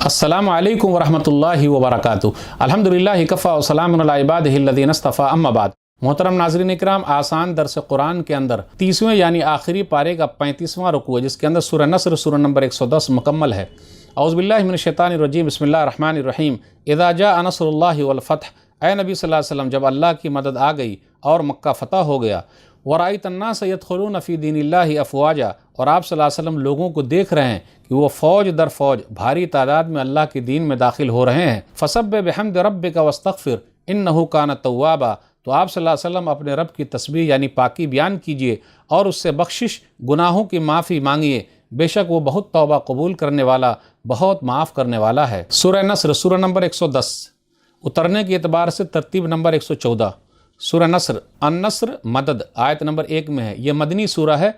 अस्सलामु अलैकुम वरहमतुल्लाहि वबरकातुहू। अल्हम्दुलिल्लाह कफ़ा व सलामुन अला इबादिहिल लज़ीना इस्तफ़ा अम्मा बाद। मोहतरम नाज़रीन इकराम, आसान दर्स कुरान के अंदर 30वें यानी आखिरी पारे का 35वां रुकू है, जिसके अंदर सूरह नस्र सूरह नंबर 110 मुकम्मल है। औज़ु बिल्लाहि मिनश शैतानिर रजीम, बिस्मिल्लाहिर रहमानिर रहीम। इज़ा जाअ नस्रुल्लाहि वल फ़त्ह, ऐ नबी सल्लल्लाहु अलैहि वसल्लम, जब अल्लाह की मदद आ गई और मक्का फ़तह हो गया। वराइतन नास यदखुलून फ़ी दीनिल्लाहि अफ़वाजा, और आप सल्लल्लाहु अलैहि वसल्लम लोगों को देख रहे हैं कि वो फ़ौज दर फ़ौज भारी तादाद में अल्लाह के दीन में दाखिल हो रहे हैं। फ़सब्बिह बिहम्दि रब्बिका वस्तग़फ़िर इन्नहु कान तव्वाबा, तो आप सल्लल्लाहु अलैहि वसल्लम अपने रब की तस्बीह यानी पाकी बयान कीजिए और उससे बख्शिश गुनाहों की माफ़ी मांगिए, बेशक वो बहुत तौबा कबूल करने वाला, बहुत माफ़ करने वाला है। सूरह नस्र सूरह नंबर 110, उतरने के एतबार से तरतीब नंबर 114। सूरह नस्र अन-नस्र मदद आयत नंबर 1 में है। ये मदनी सूरह है,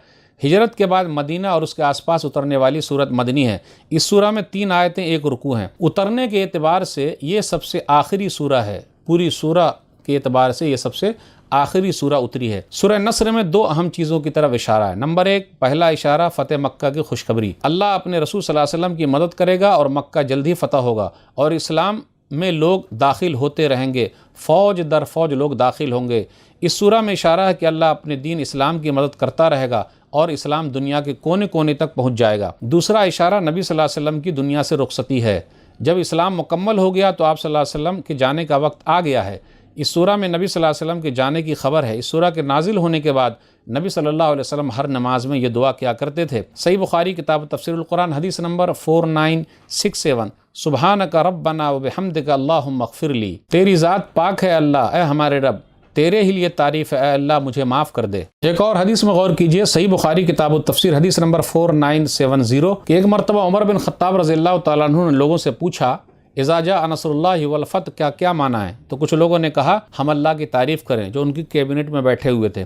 हिजरत के बाद मदीना और उसके आसपास उतरने वाली सूरत मदनी है। इस सूरह में 3 आयतें 1 रुकू हैं। उतरने के एतबार से ये सबसे आखिरी सूरह है, पूरी सूरह के एतबार से ये सबसे आखिरी सूरह उतरी है। सूरह नस्र में 2 अहम चीज़ों की तरफ इशारा है। नंबर 1, पहला इशारा फ़तेह मक्का की खुशखबरी, अल्लाह अपने रसूल सल्लल्लाहु अलैहि वसल्लम की मदद करेगा और मक्का जल्द ही फ़तह होगा और इस्लाम में लोग दाखिल होते रहेंगे, फ़ौज दर फ़ौज लोग दाखिल होंगे। इस सूरह में इशारा है कि अल्लाह अपने दीन इस्लाम की मदद करता रहेगा और इस्लाम दुनिया के कोने कोने तक पहुँच जाएगा। दूसरा इशारा नबी सल्लल्लाहु अलैहि वसल्लम की दुनिया से रुखसती है। जब इस्लाम मुकम्मल हो गया तो आप सल्लल्लाहु अलैहि वसल्लम के जाने का वक्त आ गया है। इस सूरह में नबी सल्लल्लाहु अलैहि वसल्लम के जाने की खबर है। इस सूरह के नाजिल होने के बाद नबी सल्लल्लाहु अलैहि वसल्लम हर नमाज में ये दुआ किया करते थे। सही बुखारी किताब तफसीरुल कुरान हदीस नंबर 4967, सुब्हानका रब्बना व बिहम्दिका अल्लाहुम्मा अग़फ़िरली, तेरी ज़ात पाक है अल्लाह, ए हमारे रब, तेरे ही लिए तारीफ़ है, अल्लाह मुझे माफ़ कर दे। एक और हदीस में गौर कीजिए, सही बुखारी किताब तफसीर हदीस नंबर 4970 कि एक मरतबा उमर बिन ख़त्ताब रज़ियल्लाहु तआला अन्हु ने लोगों से पूछा, इज़ा जाअ नस्रुल्लाहि वल फ़त्ह का क्या माना है? तो कुछ लोगों ने कहा हम अल्लाह की तारीफ़ करें, जो उनकी कैबिनेट में बैठे हुए थे।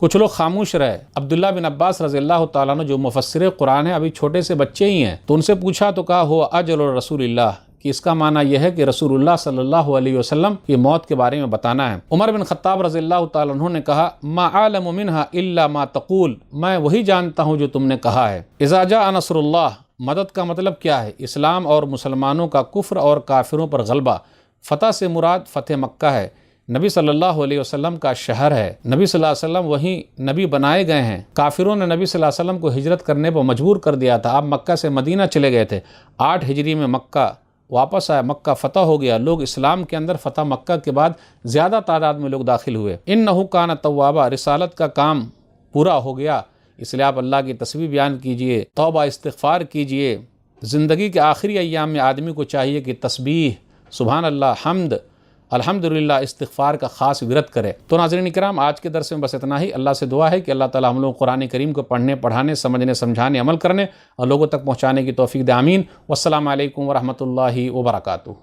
कुछ लोग खामोश रहे। अब्दुल्ला बिन अब्बास रज़ियल्लाहु तआला अन्हु जो मुफस्सिर कुरान है, अभी छोटे से बच्चे ही हैं, तो उनसे पूछा तो कहा हुआ अजल रसूलिल्लाह, कि इसका माना यह है कि रसूलुल्लाह सल्लल्लाहु अलैहि वसल्लम की मौत के बारे में बताना है। उमर बिन ख़त्ताब रज़ियल्लाहु तआला अन्हु ने कहा मा आलमु मिन्हा इल्ला मा तक़ूल, मैं वही जानता हूँ जो तुमने कहा है। इज़ा जाअ नस्रुल्लाह, मदद का मतलब क्या है? इस्लाम और मुसलमानों का कुफ्र और काफिरों पर गलबा। फ़तह से मुराद फ़तेह मक्का है, नबी सल्लल्लाहु अलैहि वसल्लम का शहर है। नबी सल्लल्लाहु अलैहि वसल्लम वहीं नबी बनाए गए हैं। काफिरों ने नबी सल्लल्लाहु अलैहि वसल्लम को हिजरत करने पर मजबूर कर दिया था। आप मक्का से मदीना चले गए थे। 8 हिजरी में मक्का वापस आया, मक्का फ़तह हो गया। लोग इस्लाम के अंदर फ़तह मक्का के बाद ज़्यादा तादाद में लोग दाखिल हुए। इन्नहु कान तव्वाबा, रिसालत का काम पूरा हो गया, इसलिए आप अल्लाह की तस्बीह बयान कीजिए, तौबा इस्तिग़फ़ार कीजिए। ज़िंदगी के आखिरी अय्याम में आदमी को चाहिए कि तस्बीह, सुभान अल्लाह, हम्द, अल्हम्दुलिल्लाह, इस्तिग़फ़ार का ख़ास विरत करे। तो नाज़रीन इकराम, आज के दर्स में बस इतना ही। अल्लाह से दुआ है कि अल्लाह ताला हम लोग कुरान करीम को पढ़ने, पढ़ाने, समझने, समझाने, अमल करने और लोगों तक पहुँचाने की तौफ़ीक़ दे। आमीन। वस्सलामु अलैकुम वरहमतुल्लाहि वबरकातुहू।